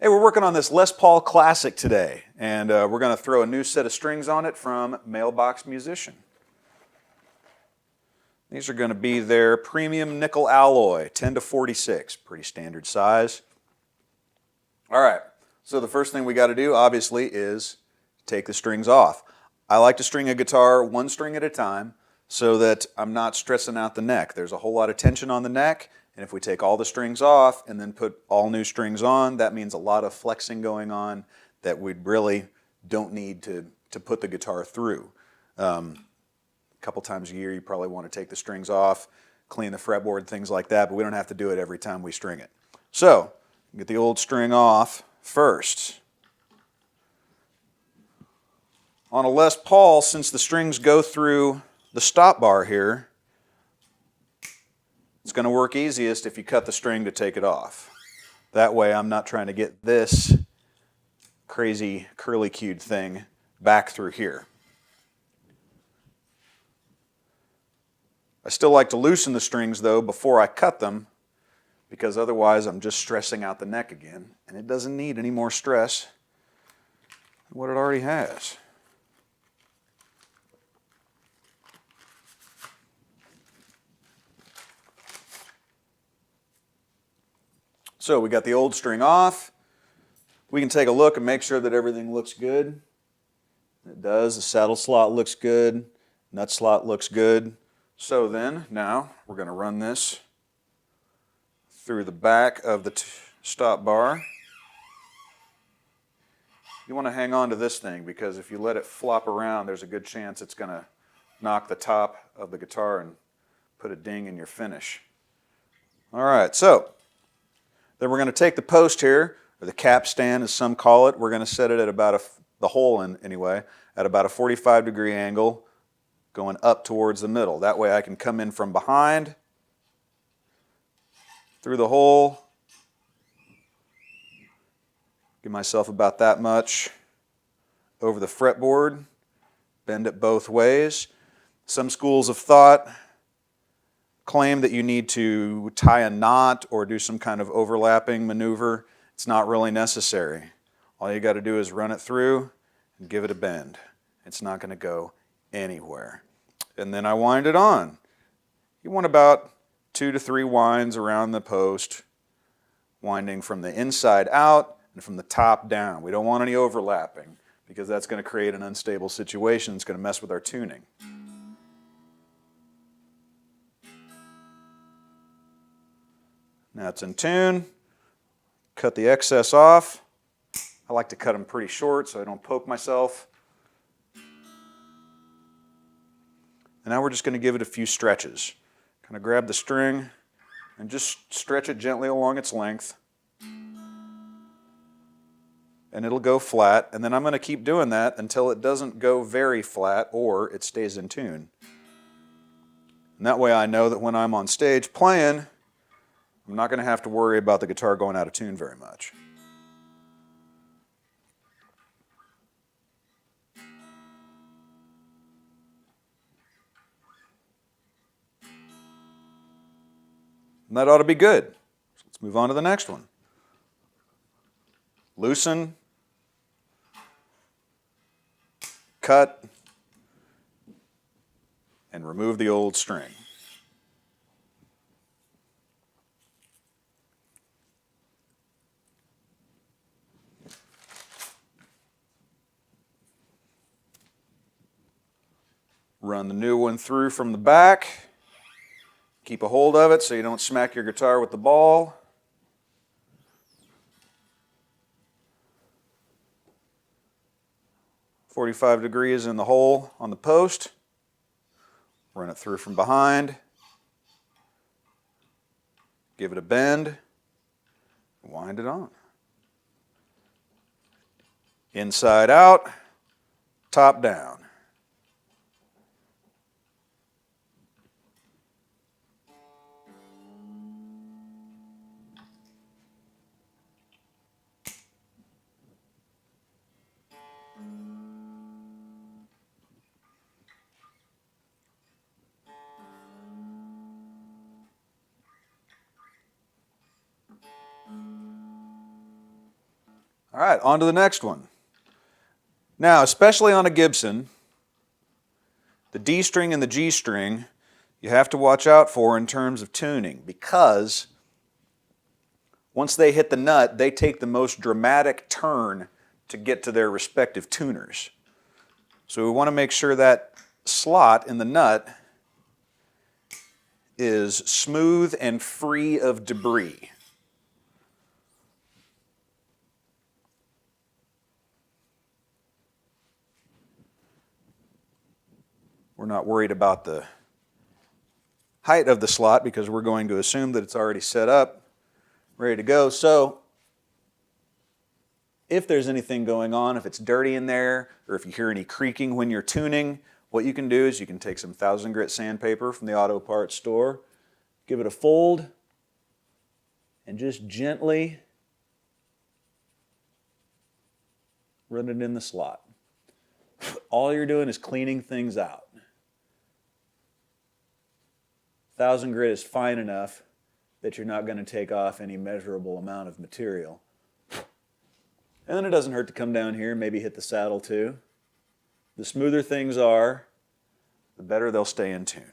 Hey, we're working on this Les Paul Classic today, and we're going to throw a new set of strings on it from Mailbox Musician. These are going to be their premium nickel alloy, 10 to 46, pretty standard size. All right, so the first thing we got to do, obviously, is take the strings off. I like to string a guitar one string at a time so that I'm not stressing out the neck. There's a whole lot of tension on the neck, and if we take all the strings off and then put all new strings on, that means a lot of flexing going on that we really don't need to put the guitar through. A couple times a year you probably want to take the strings off, clean the fretboard, things like that, but we don't have to do it every time we string it. So, get the old string off first. On a Les Paul, since the strings go through the stop bar here, it's going to work easiest if you cut the string to take it off. That way I'm not trying to get this crazy curly-cued thing back through here. I still like to loosen the strings though before I cut them, because otherwise I'm just stressing out the neck again, and it doesn't need any more stress than what it already has. So we got the old string off. We can take a look and make sure that everything looks good. It does. The saddle slot looks good. Nut slot looks good. So then, now we're going to run this through the back of the stop bar. You want to hang on to this thing because if you let it flop around, there's a good chance it's going to knock the top of the guitar and put a ding in your finish. All right, so then we're going to take the post here, or the capstan as some call it. We're going to set it at about the hole in anyway, at about a 45-degree angle, going up towards the middle. That way I can come in from behind, through the hole, give myself about that much over the fretboard, bend it both ways. Some schools of thought claim that you need to tie a knot or do some kind of overlapping maneuver. It's not really necessary. All you got to do is run it through and give it a bend. It's not going to go anywhere. And then I wind it on. You want about 2 to 3 winds around the post, winding from the inside out and from the top down. We don't want any overlapping because that's going to create an unstable situation. It's going to mess with our tuning. Now it's in tune. Cut the excess off. I like to cut them pretty short so I don't poke myself. And now we're just going to give it a few stretches. Kind of grab the string and just stretch it gently along its length. And it'll go flat. And then I'm going to keep doing that until it doesn't go very flat or it stays in tune. And that way I know that when I'm on stage playing, I'm not going to have to worry about the guitar going out of tune very much. And that ought to be good. So let's move on to the next one. Loosen, cut, and remove the old string. Run the new one through from the back. Keep a hold of it so you don't smack your guitar with the ball. .45 degrees in the hole on the post. Run it through from behind. Give it a bend. Wind it on. Inside out, top down. All right, on to the next one. Now, especially on a Gibson, the D string and the G string, you have to watch out for in terms of tuning, because once they hit the nut, they take the most dramatic turn to get to their respective tuners. So we want to make sure that slot in the nut is smooth and free of debris. We're not worried about the height of the slot because we're going to assume that it's already set up, ready to go. So if there's anything going on, if it's dirty in there, or if you hear any creaking when you're tuning, what you can do is you can take some 1000 grit sandpaper from the auto parts store, give it a fold, and just gently run it in the slot. All you're doing is cleaning things out. 1000 grit is fine enough that you're not going to take off any measurable amount of material. And then it doesn't hurt to come down here and maybe hit the saddle too. The smoother things are, the better they'll stay in tune.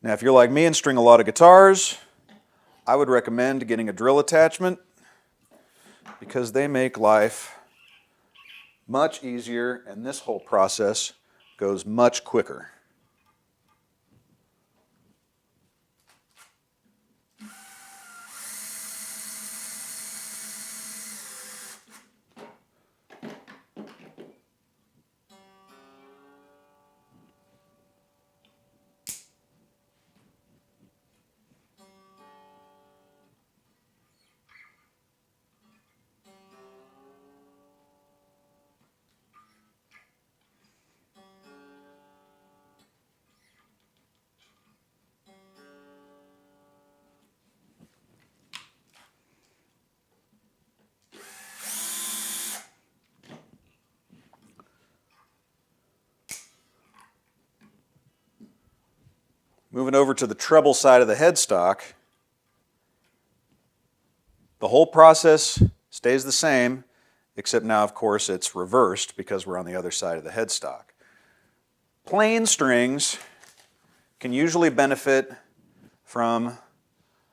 Now, if you're like me and string a lot of guitars, I would recommend getting a drill attachment because they make life much easier and this whole process goes much quicker. Moving over to the treble side of the headstock, the whole process stays the same, except now, of course, it's reversed because we're on the other side of the headstock. Plain strings can usually benefit from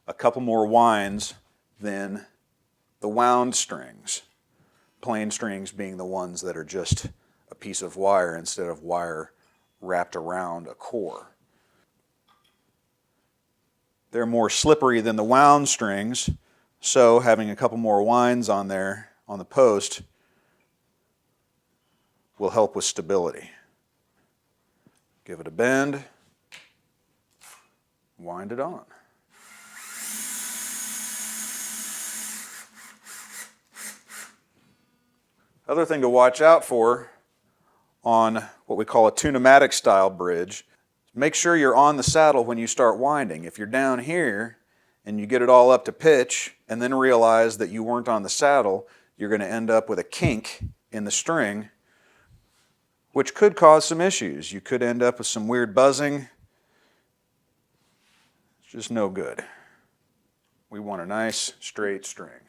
a couple more winds than the wound strings. Plain strings being the ones that are just a piece of wire instead of wire wrapped around a core. They're more slippery than the wound strings, so having a couple more winds on there on the post will help with stability. Give it a bend, wind it on. Other thing to watch out for on what we call a tune-o-matic style bridge, make sure you're on the saddle when you start winding. If you're down here and you get it all up to pitch and then realize that you weren't on the saddle, you're going to end up with a kink in the string, which could cause some issues. You could end up with some weird buzzing. It's just no good. We want a nice straight string.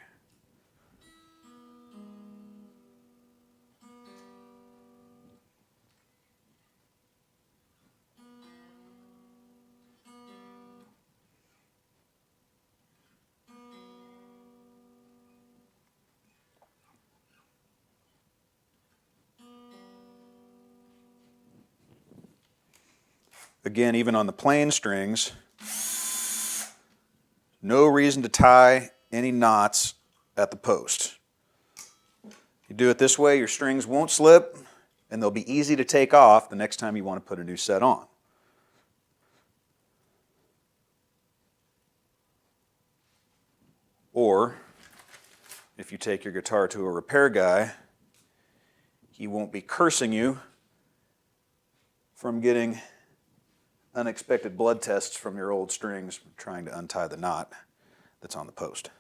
Again, even on the plain strings, no reason to tie any knots at the post. You do it this way, your strings won't slip, and they'll be easy to take off the next time you want to put a new set on. Or, if you take your guitar to a repair guy, he won't be cursing you from getting unexpected blood tests from your old strings trying to untie the knot that's on the post.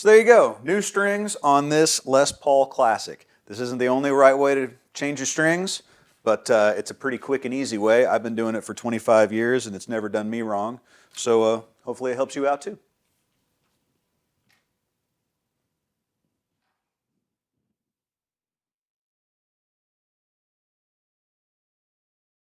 So there you go, new strings on this Les Paul Classic. This isn't the only right way to change your strings, but it's a pretty quick and easy way. I've been doing it for 25 years and it's never done me wrong. So hopefully it helps you out too.